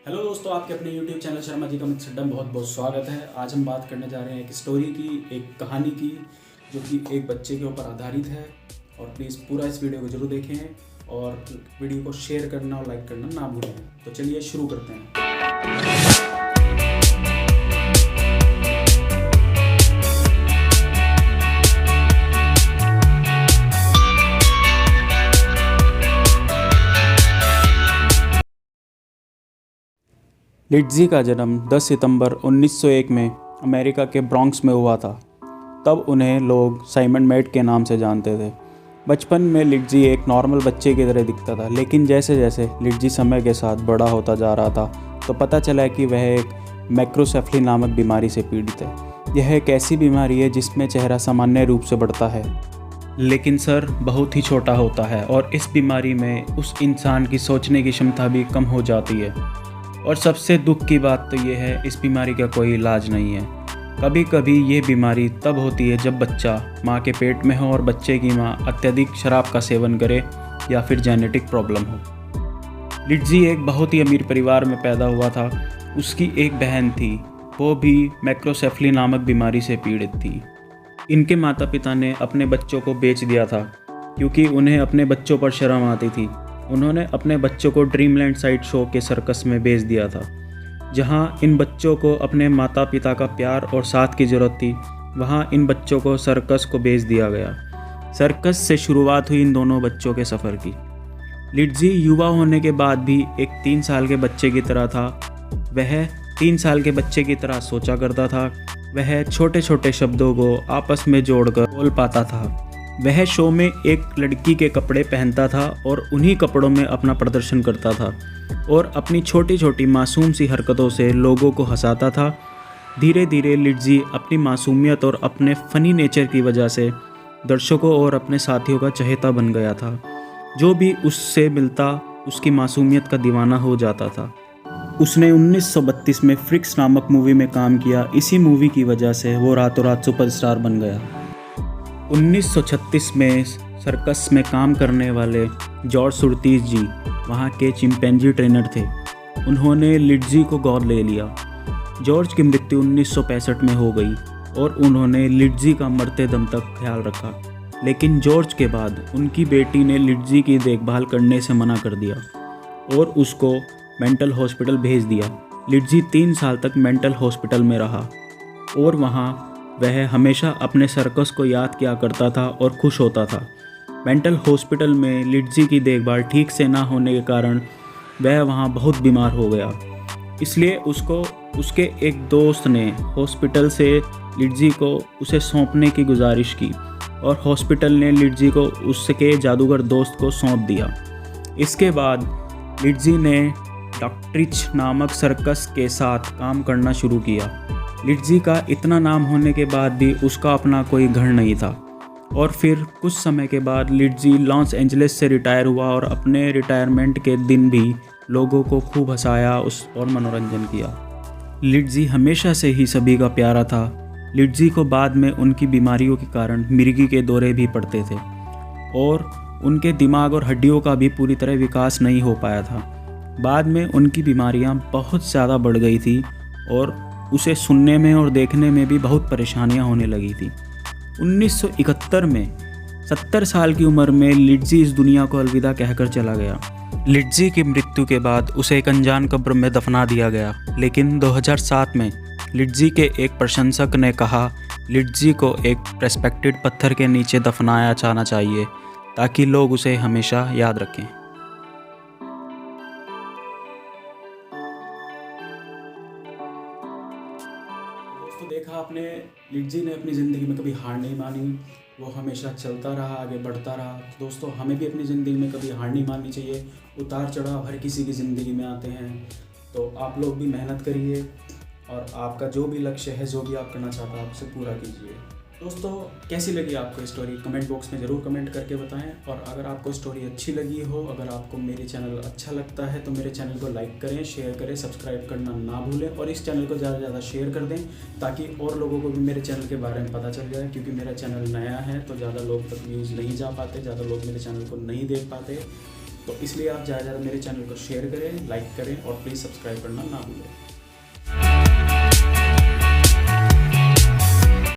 Hello दोस्तों, आपके अपने YouTube चैनल शर्मा जी का मित्र अड्डा में बहुत बहुत स्वागत है। आज हम बात करने जा रहे हैं एक स्टोरी की, एक कहानी की, जो कि एक बच्चे के ऊपर आधारित है। और प्लीज़ पूरा इस वीडियो को जरूर देखें और वीडियो को शेयर करना और लाइक करना ना भूलें। तो चलिए शुरू करते हैं। लिट्ज़ी का जन्म 10 सितंबर 1901 में अमेरिका के ब्रॉन्क्स में हुआ था। तब उन्हें लोग साइमन मैट के नाम से जानते थे। बचपन में लिट्ज़ी एक नॉर्मल बच्चे की तरह दिखता था, लेकिन जैसे जैसे लिट्ज़ी समय के साथ बड़ा होता जा रहा था तो पता चला कि वह एक मैक्रोसेफली नामक बीमारी से पीड़ित है। यह एक ऐसी बीमारी है जिसमें चेहरा सामान्य रूप से बढ़ता है, लेकिन सर बहुत ही छोटा होता है, और इस बीमारी में उस इंसान की सोचने की क्षमता भी कम हो जाती है। और सबसे दुख की बात तो ये है, इस बीमारी का कोई इलाज नहीं है। कभी कभी ये बीमारी तब होती है जब बच्चा माँ के पेट में हो और बच्चे की माँ अत्यधिक शराब का सेवन करे या फिर जेनेटिक प्रॉब्लम हो। लिट्ज़ी एक बहुत ही अमीर परिवार में पैदा हुआ था। उसकी एक बहन थी, वो भी मैक्रोसेफली नामक बीमारी से पीड़ित थी। इनके माता पिता ने अपने बच्चों को बेच दिया था क्योंकि उन्हें अपने बच्चों पर शर्म आती थी। उन्होंने अपने बच्चों को ड्रीमलैंड साइड शो के सर्कस में भेज दिया था। जहां इन बच्चों को अपने माता पिता का प्यार और साथ की ज़रूरत थी, वहां इन बच्चों को सर्कस को भेज दिया गया। सर्कस से शुरुआत हुई इन दोनों बच्चों के सफ़र की। लिट्ज़ी युवा होने के बाद भी एक 3 साल के बच्चे की तरह था। वह 3 साल के बच्चे की तरह सोचा करता था। वह छोटे छोटे शब्दों को आपस में जोड़कर बोल पाता था। वह शो में एक लड़की के कपड़े पहनता था और उन्हीं कपड़ों में अपना प्रदर्शन करता था और अपनी छोटी छोटी मासूम सी हरकतों से लोगों को हंसाता था। धीरे धीरे लिट्ज़ी अपनी मासूमियत और अपने फ़नी नेचर की वजह से दर्शकों और अपने साथियों का चहेता बन गया था। जो भी उससे मिलता उसकी मासूमियत का दीवाना हो जाता था। उसने 1932 में फ्रिक्स नामक मूवी में काम किया। इसी मूवी की वजह से वो रातों रात सुपरस्टार बन गया। 1936 में सर्कस में काम करने वाले जॉर्ज सुरतीस जी वहाँ के चिंपैंजी ट्रेनर थे। उन्होंने लिट्ज़ी को गोद ले लिया। जॉर्ज की मृत्यु 1965 में हो गई और उन्होंने लिट्ज़ी का मरते दम तक ख्याल रखा। लेकिन जॉर्ज के बाद उनकी बेटी ने लिट्ज़ी की देखभाल करने से मना कर दिया और उसको मेंटल हॉस्पिटल भेज दिया। लिट्ज़ी 3 साल तक मेंटल हॉस्पिटल में रहा और वहाँ वह हमेशा अपने सर्कस को याद किया करता था और खुश होता था। मेंटल हॉस्पिटल में लिट्ज़ी की देखभाल ठीक से ना होने के कारण वह वहाँ बहुत बीमार हो गया। इसलिए उसको उसके एक दोस्त ने हॉस्पिटल से लिट्ज़ी को उसे सौंपने की गुजारिश की और हॉस्पिटल ने लिट्ज़ी को उसके जादूगर दोस्त को सौंप दिया। इसके बाद लिट्ज़ी ने डॉक्ट्रिच नामक सर्कस के साथ काम करना शुरू किया। लिट्ज़ी का इतना नाम होने के बाद भी उसका अपना कोई घर नहीं था। और फिर कुछ समय के बाद लिट्ज़ी लॉस एंजलिस से रिटायर हुआ और अपने रिटायरमेंट के दिन भी लोगों को खूब हंसाया और मनोरंजन किया। लिट्ज़ी हमेशा से ही सभी का प्यारा था। लिट्ज़ी को बाद में उनकी बीमारियों के कारण मिर्गी के दौरे भी पड़ते थे और उनके दिमाग और हड्डियों का भी पूरी तरह विकास नहीं हो पाया था। बाद में उनकी बीमारियां बहुत ज़्यादा बढ़ गई थी और उसे सुनने में और देखने में भी बहुत परेशानियां होने लगी थी। 1971 में 70 साल की उम्र में लिट्ज़ी इस दुनिया को अलविदा कहकर चला गया। लिट्ज़ी की मृत्यु के बाद उसे एक अनजान कब्र में दफना दिया गया। लेकिन 2007 में लिट्ज़ी के एक प्रशंसक ने कहा, लिट्ज़ी को एक रेस्पेक्टेड पत्थर के नीचे दफनाया जाना चाहिए ताकि लोग उसे हमेशा याद रखें। दोस्तों, देखा आपने, लिट्ज़ी ने अपनी ज़िंदगी में कभी हार नहीं मानी। वो हमेशा चलता रहा, आगे बढ़ता रहा। तो दोस्तों, हमें भी अपनी ज़िंदगी में कभी हार नहीं माननी चाहिए। उतार चढ़ाव हर किसी की ज़िंदगी में आते हैं, तो आप लोग भी मेहनत करिए और आपका जो भी लक्ष्य है, जो भी आप करना चाहते हैं, आप उसे पूरा कीजिए। दोस्तों, कैसी लगी आपको स्टोरी कमेंट बॉक्स में ज़रूर कमेंट करके बताएं। और अगर आपको स्टोरी अच्छी लगी हो, अगर आपको मेरे चैनल अच्छा लगता है तो मेरे चैनल को लाइक करें, शेयर करें, सब्सक्राइब करना ना भूलें और इस चैनल को ज़्यादा से ज़्यादा शेयर कर दें ताकि और लोगों को भी मेरे चैनल के बारे में पता चल जाए। क्योंकि मेरा चैनल नया है तो ज़्यादा लोग तक व्यूज़ नहीं जा पाते, ज़्यादा लोग मेरे चैनल को नहीं देख पाते। तो इसलिए आप ज़्यादा से ज़्यादा मेरे चैनल को शेयर करें, लाइक करें और प्लीज़ सब्सक्राइब करना ना भूलें।